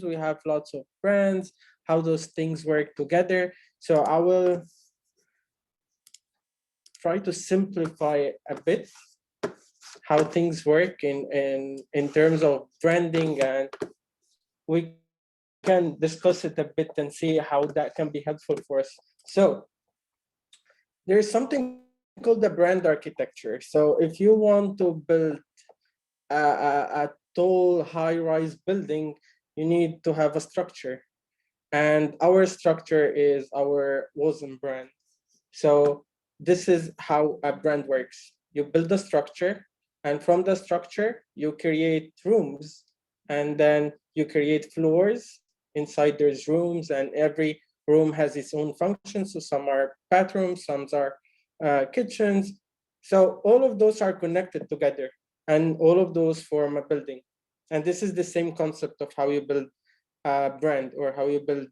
we have lots of brands, how those things work together. So I will try to simplify a bit how things work in terms of branding, and we can discuss it a bit and see how that can be helpful for us. So there's something called the brand architecture. So if you want to build a tall, high-rise building, you need to have a structure. And our structure is our WOSM brand. So this is how a brand works. You build a structure, and from the structure, you create rooms, and then you create floors. Inside there's rooms, and every room has its own function. So some are bathrooms, some are kitchens. So all of those are connected together, and all of those form a building. And this is the same concept of how you build a brand, or how you build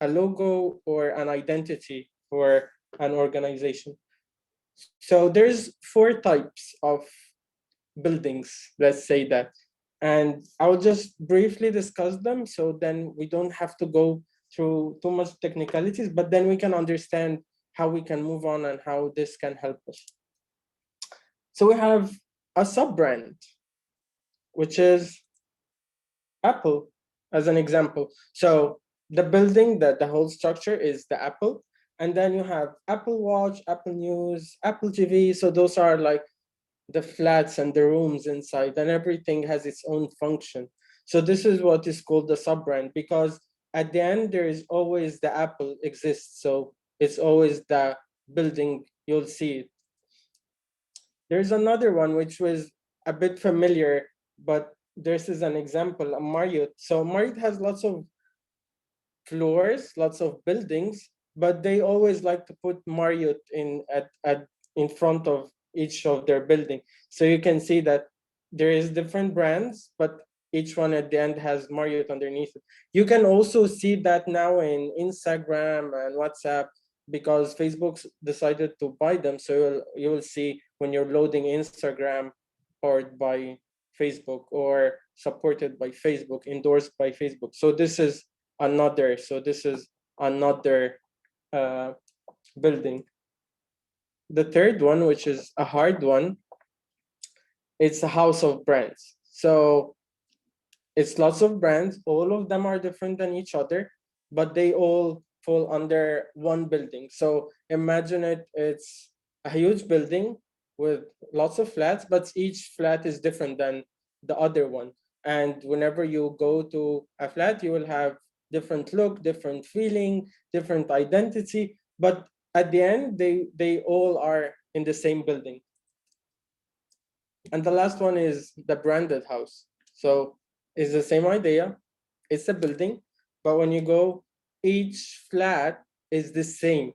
a logo or an identity for an organization. So there's 4 types of buildings, let's say that. And I'll just briefly discuss them, so then we don't have to go through too much technicalities, but then we can understand how we can move on and how this can help us. So we have a sub-brand, which is Apple, as an example. So the building, that the whole structure is the Apple. And then you have Apple Watch, Apple News, Apple TV. So those are like the flats and the rooms inside, and everything has its own function. So this is what is called the sub-brand, because at the end, there is always the Apple exists. So it's always the building, you'll see it. There's another one which was a bit familiar, but this is an example, a Marriott. So Marriott has lots of floors, lots of buildings, but they always like to put Marriott in front of each of their building. So you can see that there is different brands, but each one at the end has Marriott underneath it. You can also see that now in Instagram and WhatsApp, because Facebook decided to buy them. So you will see when you're loading Instagram, powered by Facebook, or supported by Facebook, endorsed by Facebook. So this is another building. The third one, which is a hard one, it's a house of brands. So it's lots of brands. All of them are different than each other, but they all fall under one building. So imagine it's a huge building with lots of flats, but each flat is different than the other one. And whenever you go to a flat, you will have different look, different feeling, different identity. But at the end, they all are in the same building. And the last one is the branded house. So it's the same idea. It's a building, but when you go, each flat is the same,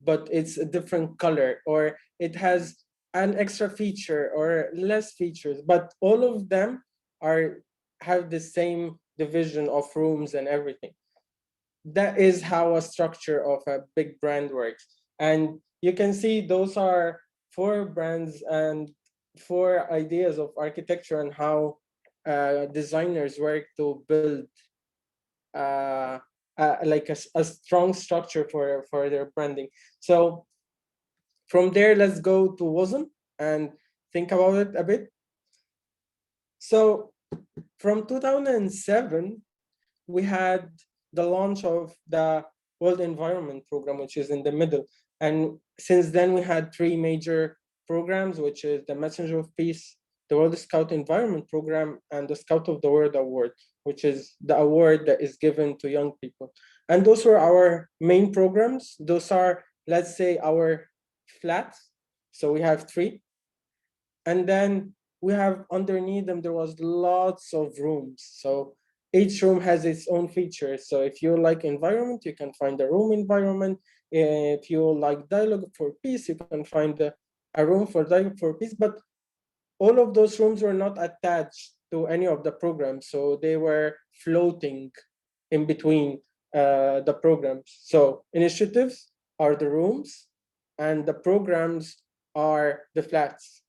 but it's a different color, or it has an extra feature or less features, but all of them have the same division of rooms and everything. That is how a structure of a big brand works. And you can see those are 4 brands and 4 ideas of architecture, and how designers work to build like a strong structure for their branding. So from there, let's go to WOSM and think about it a bit. So from 2007, we had the launch of the World Environment Program, which is in the middle. And since then, we had 3 major programs, which is the Messenger of Peace, the World Scout Environment Program, and the Scout of the World Award, which is the award that is given to young people. And those were our main programs. Those are, let's say, our flats. So we have 3. And then we have underneath them, there was lots of rooms. So each room has its own features. So if you like environment, you can find a room environment. If you like dialogue for peace, you can find a room for dialogue for peace. But all of those rooms were not attached to any of the programs. So they were floating in between the programs. So initiatives are the rooms, and the programs are the flats.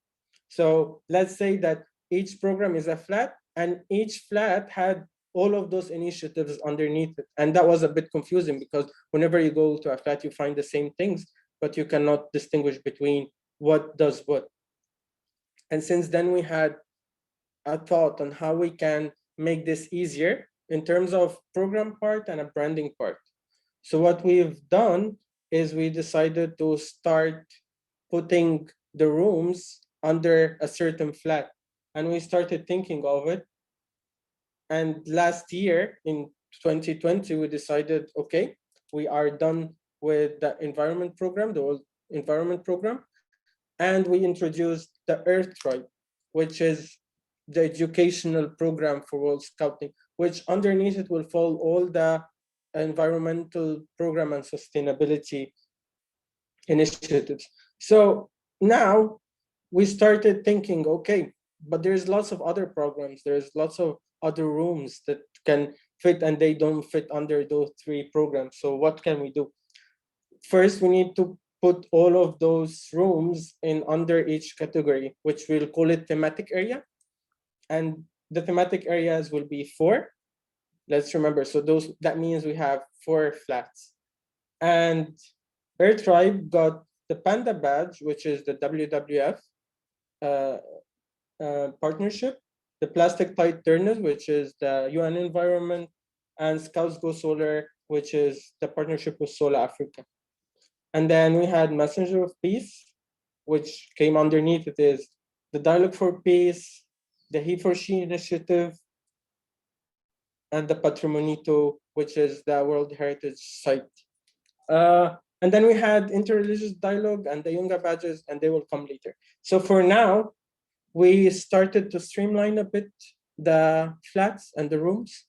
So let's say that each program is a flat, and each flat had all of those initiatives underneath it. And that was a bit confusing because whenever you go to a flat, you find the same things, but you cannot distinguish between what does what. And since then we had a thought on how we can make this easier in terms of program part and a branding part. So what we've done is we decided to start putting the rooms under a certain flat. And we started thinking of it. And last year in 2020, we decided, okay, we are done with the environment program, the World Environment Program. And we introduced the Earth Tribe, which is the educational program for World Scouting, which underneath it will fall all the environmental program and sustainability initiatives. So now we started thinking, okay, but there's lots of other programs, there's lots of other rooms that can fit and they don't fit under those three programs. So what can we do? First, we need to put all of those rooms in under each category, which we'll call it thematic area. And the thematic areas will be 4. Let's remember, so that means we have 4 flats. And Earth Tribe got the Panda badge, which is the WWF partnership, the Plastic Tide Turners, which is the UN environment, and Scouts Go Solar, which is the partnership with Solar Africa. And then we had Messenger of Peace, which came underneath it is the Dialogue for Peace, the He for She initiative, and the Patrimonito, which is the World Heritage Site. And then we had interreligious dialogue and the Yunga badges, and they will come later. So for now, we started to streamline a bit the flats and the rooms.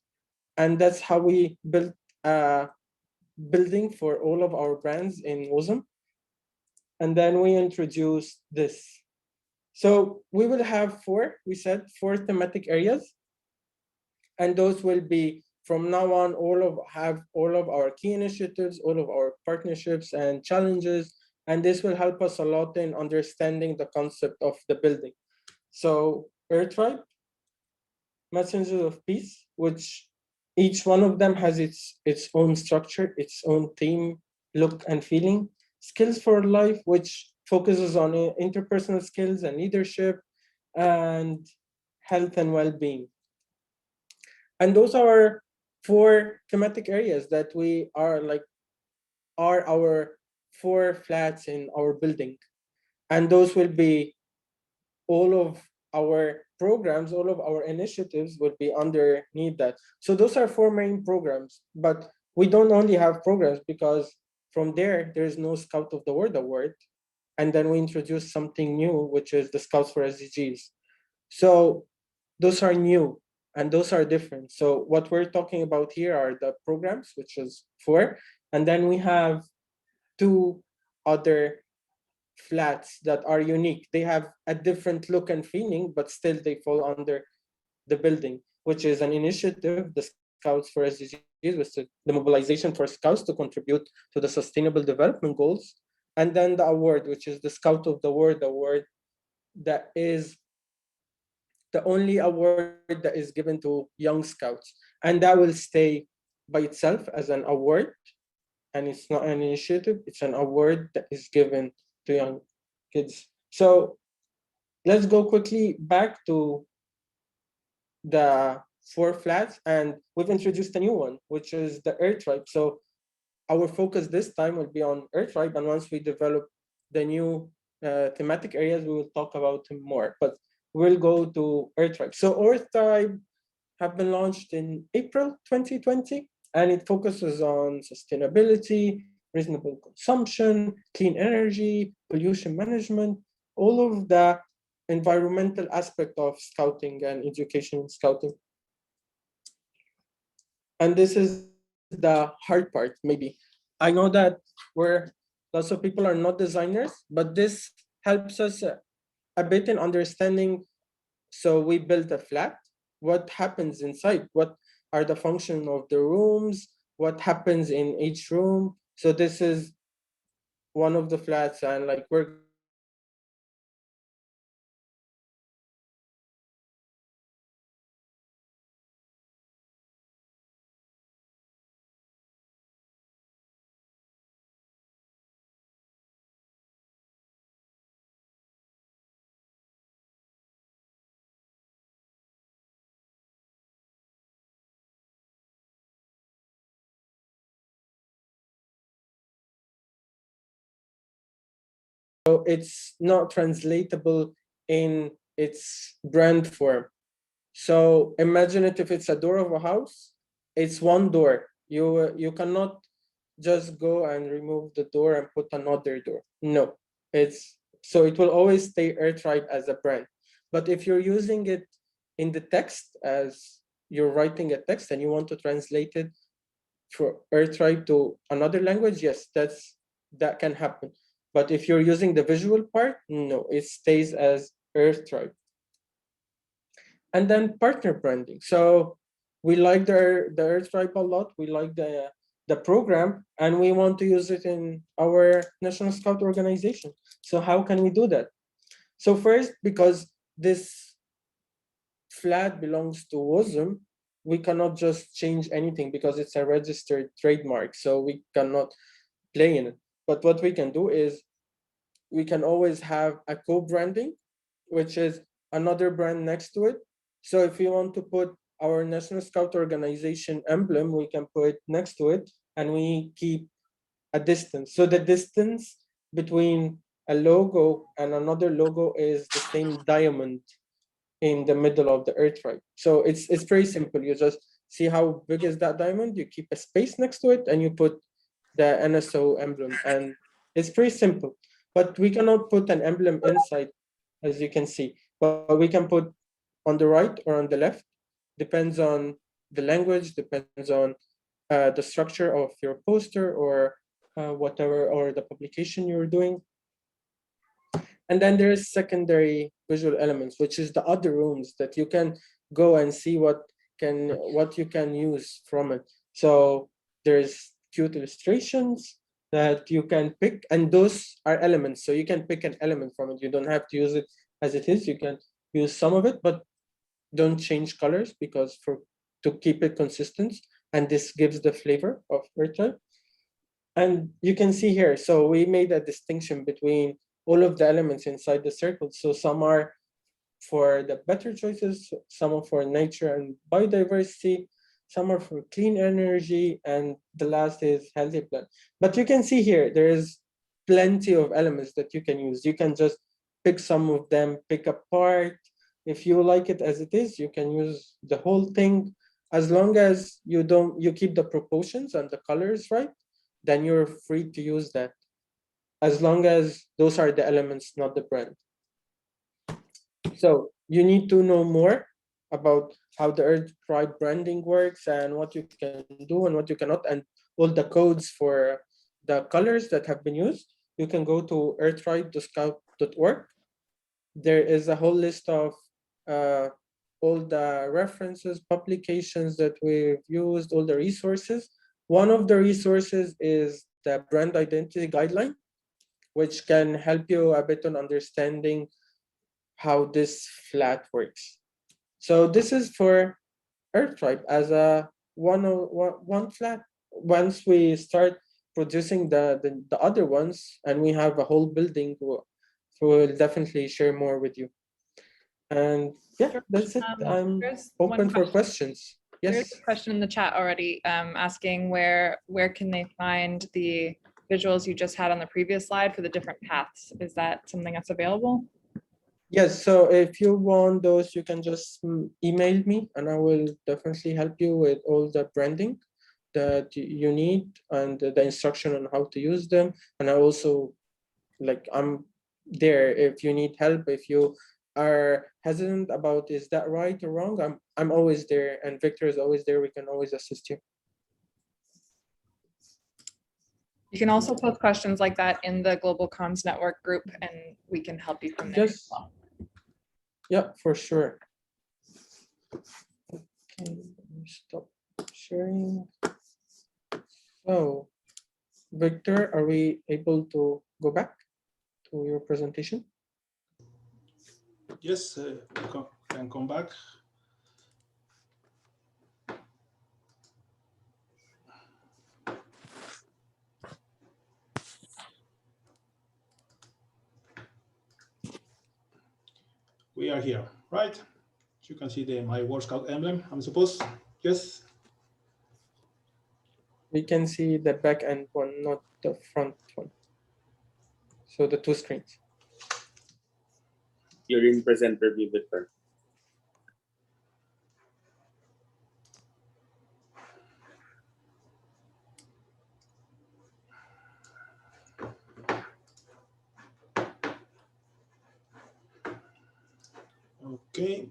And that's how we built a building for all of our brands in WOSM. And then we introduced this. So we will have 4, we said 4 thematic areas. And those will be from now on, all of our key initiatives, all of our partnerships and challenges. And this will help us a lot in understanding the concept of the building. So Earth Tribe, Messengers of Peace, which each one of them has its own structure, its own theme, look and feeling. Skills for Life, which focuses on interpersonal skills and leadership and health and well-being. And those are 4 thematic areas that we are our 4 flats in our building. And those will be all of our programs, all of our initiatives will be underneath that. So those are 4 main programs, but we don't only have programs because from there's no Scout of the World Award. And then we introduced something new, which is the Scouts for SDGs. So those are new and those are different. So what we're talking about here are the programs, which is 4. And then we have 2 other flats that are unique. They have a different look and feeling, but still they fall under the building, which is an initiative, the Scouts for SDGs, which is the mobilization for Scouts to contribute to the Sustainable Development Goals. And then the award, which is the Scout of the World Award, that is the only award that is given to young scouts. And that will stay by itself as an award. And it's not an initiative, it's an award that is given to young kids. So let's go quickly back to the 4 flats, and we've introduced a new one, which is the Earth Tribe. So our focus this time will be on Earth Tribe, and once we develop the new thematic areas, we will talk about them more. But we'll go to Earth Tribe. So Earth Tribe have been launched in April 2020, and it focuses on sustainability, reasonable consumption, clean energy, pollution management, all of the environmental aspect of scouting and education in scouting. And this is the hard part, maybe. I know that lots of people are not designers, but this helps us a bit in understanding. So we build a flat. What happens inside? What are the function of the rooms? What happens in each room? So this is one of the flats, and we're it's not translatable in its brand form. So imagine it, if it's a door of a house, it's one door. You cannot just go and remove the door and put another door. No, so it will always stay Earthright as a brand. But if you're using it in the text, as you're writing a text and you want to translate it for Earthright to another language, yes, that can happen. But if you're using the visual part, no, it stays as Earthright. And then partner branding. So we like the Earthright a lot. We like the program, and we want to use it in our National Scout organization. So how can we do that? So first, because this flag belongs to WOSM, we cannot just change anything because it's a registered trademark. So we cannot play in it. But what we can do is we can always have a co-branding, which is another brand next to it. So if we want to put our National Scout organization emblem, we can put it next to it, and we keep a distance. So the distance between a logo and another logo is the same diamond in the middle of the Earthright. So it's very simple. You just see how big is that diamond, you keep a space next to it, and you put the NSO emblem. And it's pretty simple. But we cannot put an emblem inside, as you can see. But we can put on the right or on the left. Depends on the language, depends on the structure of your poster or whatever, or the publication you're doing. And then there's secondary visual elements, which is the other rooms that you can go and see what you can use from it. So there's cute illustrations that you can pick, and those are elements. So you can pick an element from it. You don't have to use it as it is. You can use some of it, but don't change colors because to keep it consistent. And this gives the flavor of Earthright. And you can see here, so we made a distinction between all of the elements inside the circle. So some are for the better choices, some are for nature and biodiversity, some are for clean energy, and the last is healthy plant. But you can see here, there is plenty of elements that you can use. You can just pick some of them, pick a part. If you like it as it is, you can use the whole thing. As long as you keep the proportions and the colors right, then you're free to use that, as long as those are the elements, not the brand. So you need to know more about how the Earthright branding works and what you can do and what you cannot, and all the codes for the colors that have been used. You can go to earthright.scout.org. There is a whole list of all the references, publications that we've used, all the resources. One of the resources is the brand identity guideline, which can help you a bit on understanding how this flat works. So this is for Earthright as a one flat. Once we start producing the other ones and we have a whole building, we'll definitely share more with you. And yeah, that's it. I'm open for questions. Yes. There's a question in the chat already asking where can they find the visuals you just had on the previous slide for the different paths? Is that something that's available? Yes, so if you want those, you can just email me and I will definitely help you with all the branding that you need and the instruction on how to use them. And I also, I'm there if you need help, if you are hesitant about is that right or wrong, I'm always there, and Victor is always there. We can always assist you. You can also post questions like that in the Global Comms Network group, and we can help you from there as well. Yeah, for sure. Okay, stop sharing. So, Victor, are we able to go back to your presentation? Yes, can come back. We are here, right? You can see my World Scout emblem, I'm supposed. Yes. We can see the back end one, not the front one. So the two screens. you're in presenter view, Victor. Okay.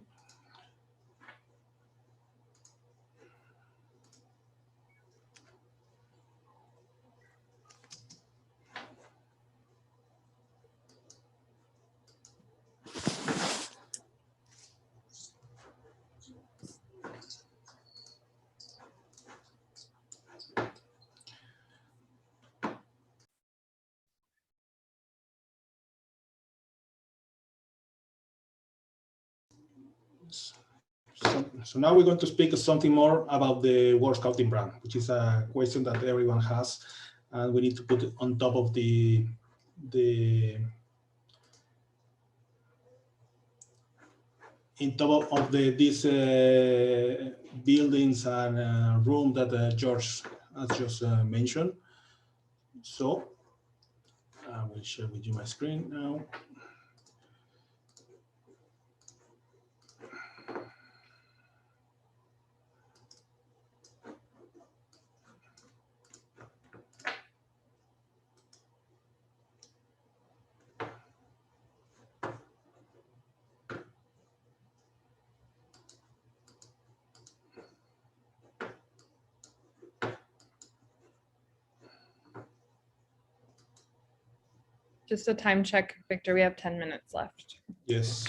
So now we're going to speak something more about the World Scouting brand, which is a question that everyone has, and we need to put it on top of the these buildings and room that George has just mentioned. So I will share with you my screen now. Just a time check, Victor, we have 10 minutes left. Yes.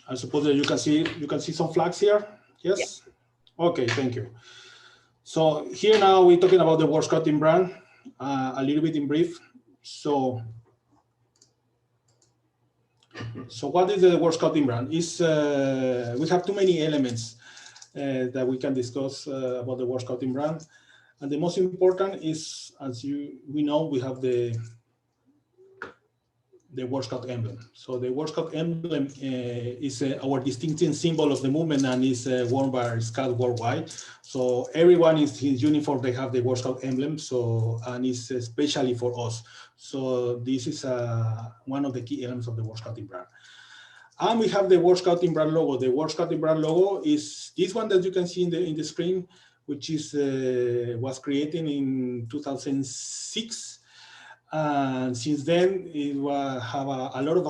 I suppose that you can see some flags here. Yes. Yeah. Okay, thank you. So here now we're talking about the World Scouting brand a little bit in brief. So what is the World Scouting brand? Is we have too many elements that we can discuss about the World Scouting brand, and the most important is, as we know, we have the World Scout emblem. So the World Scout emblem is our distinctive symbol of the movement and is worn by Scouts worldwide. So everyone in his uniform, they have the World Scout emblem. So, and it's especially for us. So this is one of the key elements of the World Scouting brand. And we have the World Scouting brand logo. The World Scouting brand logo is this one that you can see in the screen, which is was created in 2006. And since then, it will have a lot of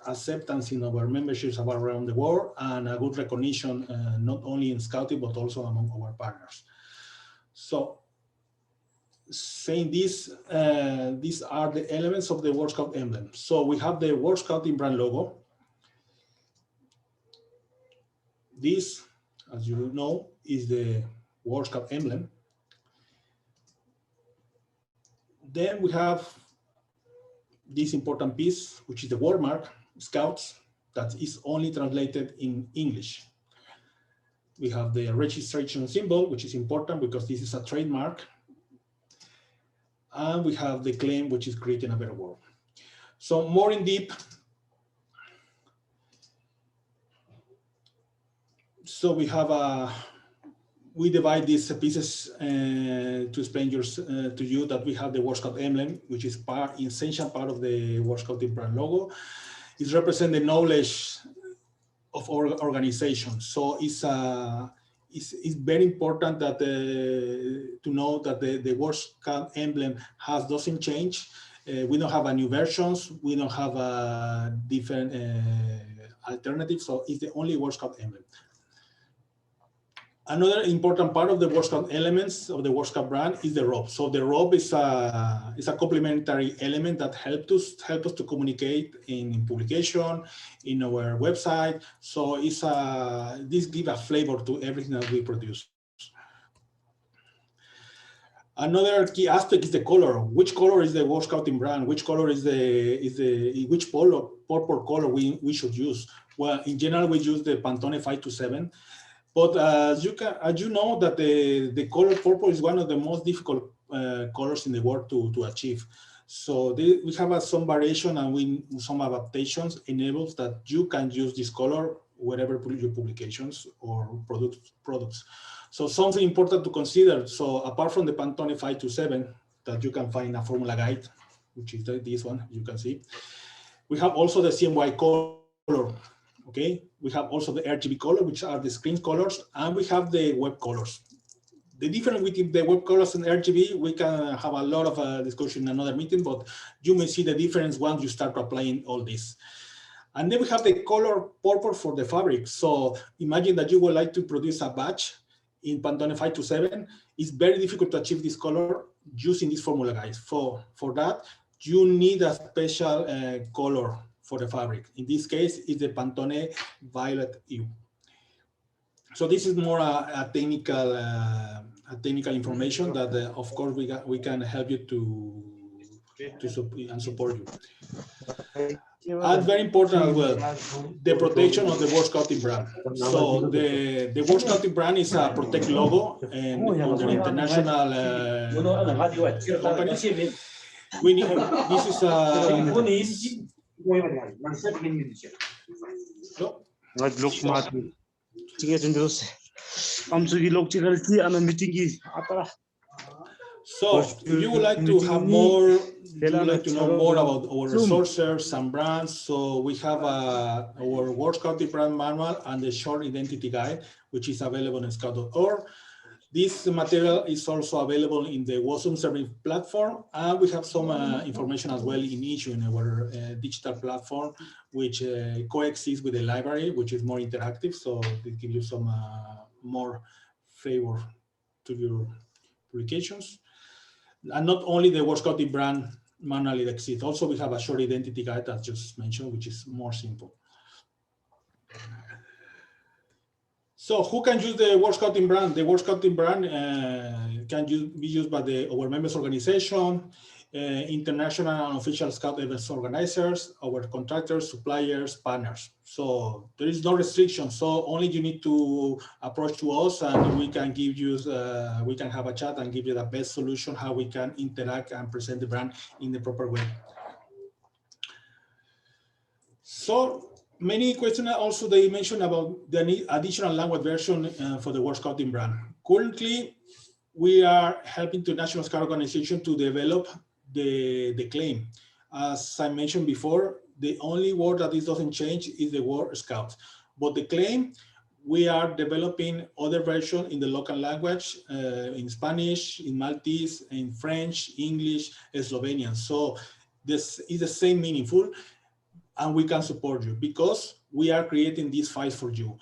acceptance in our memberships around the world and a good recognition, not only in Scouting, but also among our partners. So saying this, these are the elements of the World Scout emblem. So we have the World Scouting brand logo. This, as you know, is the World Scout emblem. Then we have this important piece, which is the wordmark, Scouts, that is only translated in English. We have the registration symbol, which is important because this is a trademark. And we have the claim, which is creating a better world. So more in deep. So we have we divide these pieces to explain to you that we have the World Scout emblem, which is essential part of the World Scouting brand logo. It represents the knowledge of our organization. So it's very important that to know that the World Scout emblem doesn't change. We don't have a new versions. We don't have a different alternatives. So it's the only World Scout emblem. Another important part of the World Scout elements of the World Scout brand is the robe. So the robe is a complementary element that help us to communicate in publication, in our website. So it's this gives a flavor to everything that we produce. Another key aspect is the color. Which color is the World Scouting brand? Which color is which purple color we should use? Well, in general, we use the Pantone 527. But as you know that the color purple is one of the most difficult colors in the world to achieve. So we have some variation and some adaptations enables that you can use this color wherever your publications or products. So something important to consider. So apart from the Pantone 527 that you can find a formula guide, which is this one, you can see. We have also the CMY color. Okay, we have also the RGB color, which are the screen colors, and we have the web colors. The difference between the web colors and RGB, we can have a lot of discussion in another meeting, but you may see the difference once you start applying all this. And then we have the color purpose for the fabric. So imagine that you would like to produce a batch in Pantone 527. It's very difficult to achieve this color using this formula, guys. For that, you need a special color for the fabric. In this case, it's the Pantone Violet Hue. So this is more a technical information that, of course, we can help you to support you. And very important as well, the protection of the World Scouting brand. So the World Scouting brand is a protect logo, and under international companies, we need, this is so if you would like to have more, you would like to know more about our resources and brands, so we have our World Scouting brand manual and the short identity guide, which is available on scout.org. This material is also available in the WOSM service platform, and we have some information as well in issue in our digital platform, which coexists with the library, which is more interactive, so it gives you some more flavor to your publications. And not only the World Scouting brand manual exists, also we have a short identity guide that I just mentioned, which is more simple. So who can use the World Scouting brand? The World Scouting brand can be used by our members organization, international and official Scout events organizers, our contractors, suppliers, partners. So there is no restriction. So only you need to approach to us, and we can give you, we can have a chat and give you the best solution how we can interact and present the brand in the proper way. So many questions also they mentioned about the additional language version for the World Scouting brand. Currently, we are helping the National Scout Organization to develop the claim. As I mentioned before, the only word that this doesn't change is the word Scout. But the claim, we are developing other version in the local language, in Spanish, in Maltese, in French, English, Slovenian. So this is the same meaningful, and we can support you because we are creating these files for you.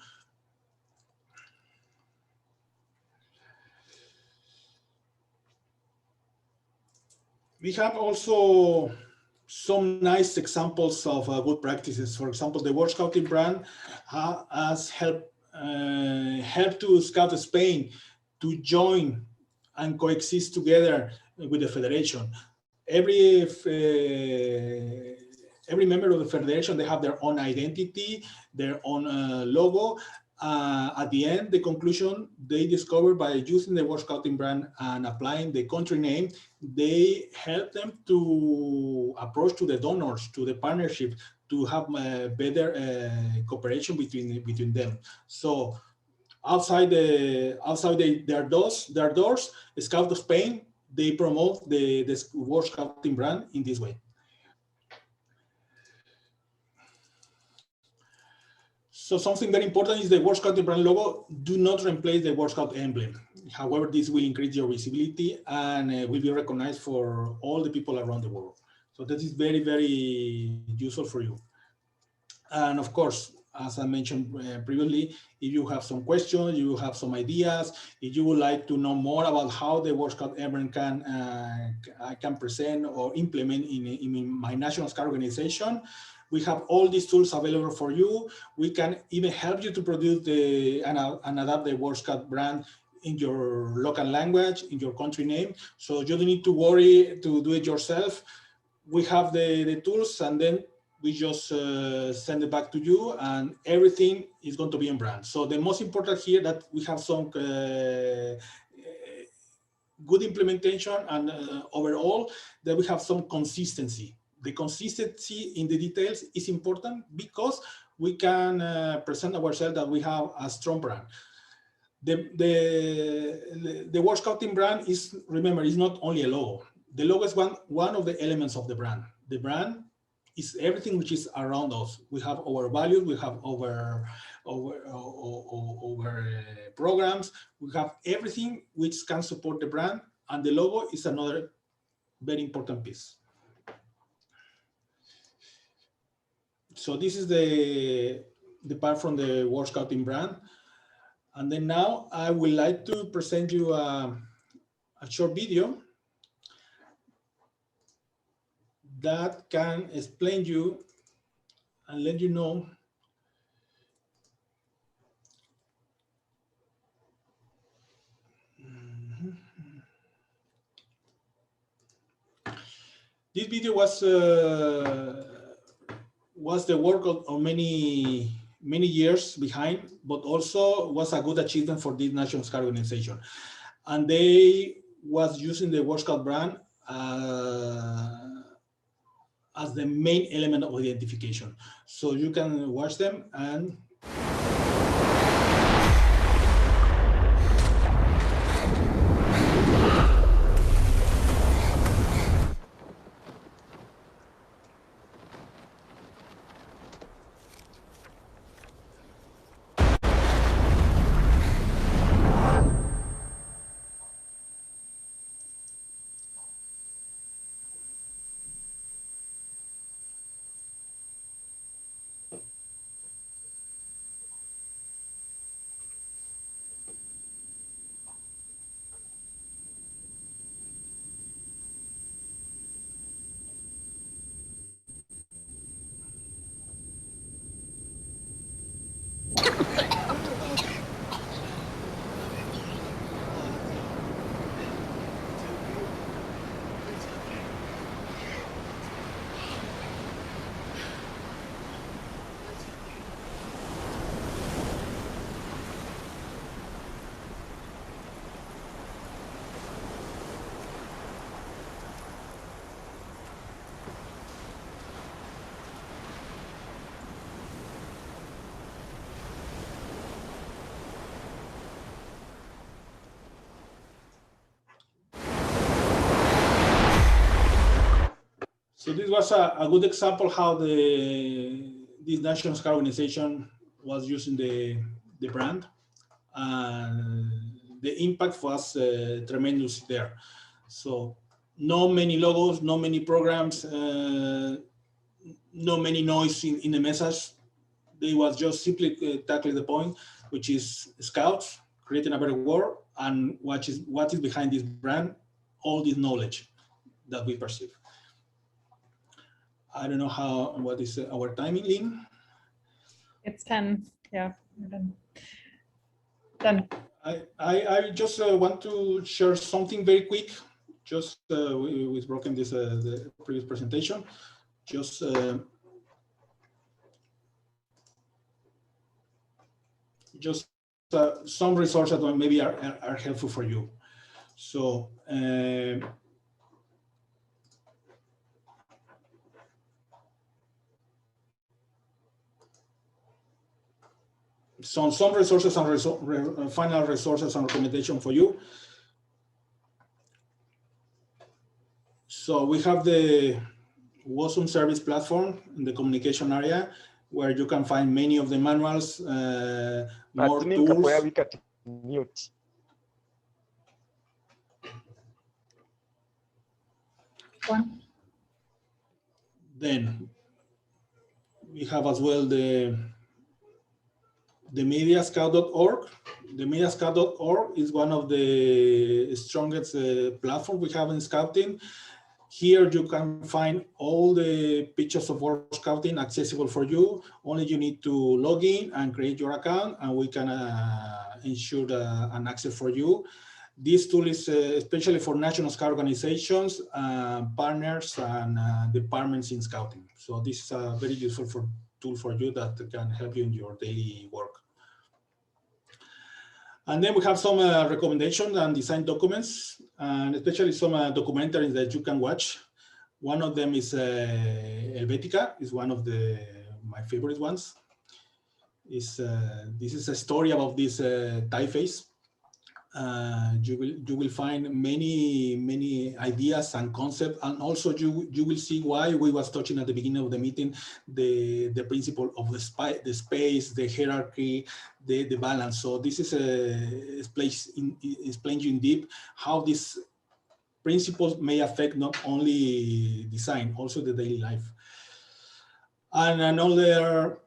We have also some nice examples of good practices. For example, the World Scouting brand has helped to Scout Spain to join and coexist together with the Federation. Every member of the Federation, they have their own identity, their own logo. At the end, the conclusion, they discovered by using the World Scouting brand and applying the country name, they help them to approach to the donors, to the partnership, to have better cooperation between them. So outside their doors, Scout of Spain, they promote the World Scouting brand in this way. So something very important is the World Scouting brand logo. Do not replace the World Scout emblem. However, this will increase your visibility and will be recognized for all the people around the world. So that is very, very useful for you. And of course, as I mentioned previously, if you have some questions, you have some ideas, if you would like to know more about how the World Scout emblem can present or implement in my National Scout organization, we have all these tools available for you. We can even help you to produce and adapt the World Scout brand in your local language, in your country name. So you don't need to worry to do it yourself. We have the tools, and then we just send it back to you, and everything is going to be in brand. So the most important here that we have some good implementation, and overall that we have some consistency. The consistency in the details is important because we can present ourselves that we have a strong brand. The World Scouting brand is, remember, is not only a logo. The logo is one of the elements of the brand. The brand is everything which is around us. We have our values, we have our programs, we have everything which can support the brand, and the logo is another very important piece. So this is the part from the World Scouting brand. And then now I would like to present you a short video that can explain you and let you know this video was the work of many years behind, but also was a good achievement for this National Scout organization. And they was using the World Scout brand as the main element of identification. So you can watch them and so this was a good example how this National Scout organization was using the brand, and the impact was tremendous there. So no many logos, no many programs, no many noise in the message. They was just simply tackling the point, which is scouts, creating a better world, and what is behind this brand, all this knowledge that we perceive. I don't know what is our timing, Lynn? It's 10. Yeah, we're done. Done. I just want to share something very quick. Just we've broken this the previous presentation. Just some resources that maybe are helpful for you. So some resources and final resources and recommendation for you. So we have the WOSM service platform in the communication area, where you can find many of the manuals, more tools. Mute. Then we have as well the mediascout.org. The mediascout.org is one of the strongest platforms we have in scouting. Here you can find all the pictures of World Scouting accessible for you. Only you need to log in and create your account, and we can ensure an access for you. This tool is especially for National Scout organizations, partners, and departments in scouting. So this is a very useful tool for you that can help you in your daily work. And then we have some recommendations and design documents, and especially some documentaries that you can watch. One of them is Helvetica, is one of my favorite ones. This is a story about this typeface. You will find many ideas and concepts, and also you will see why we was touching at the beginning of the meeting the principle of the space, the hierarchy, the balance. So this is explains you in deep how these principles may affect not only design, also the daily life. And another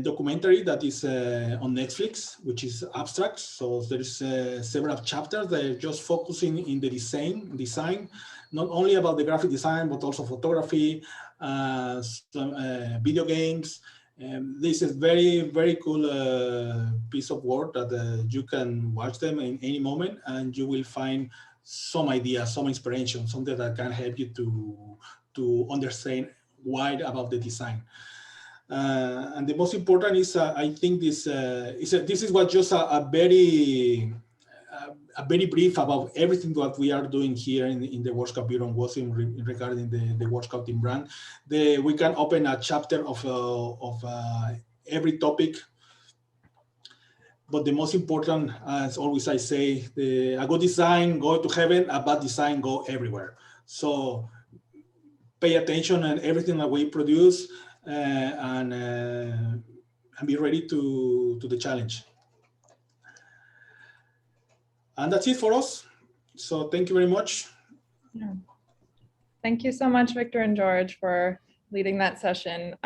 documentary that is on Netflix, which is abstract. So there is several chapters that are just focusing in the design, not only about the graphic design, but also photography, some video games. This is very cool piece of work that you can watch them in any moment, and you will find some ideas, some inspiration, something that can help you to understand wide about the design. And the most important is, I think this is what just a very brief about everything that we are doing here in the World Cup Bureau and WOSM regarding the World Scouting brand. We can open a chapter of every topic, but the most important, as always I say, a good design go to heaven, a bad design go everywhere. So pay attention and everything that we produce, and be ready to the challenge. And that's it for us. So thank you very much. Yeah. Thank you so much, Victor and George, for leading that session.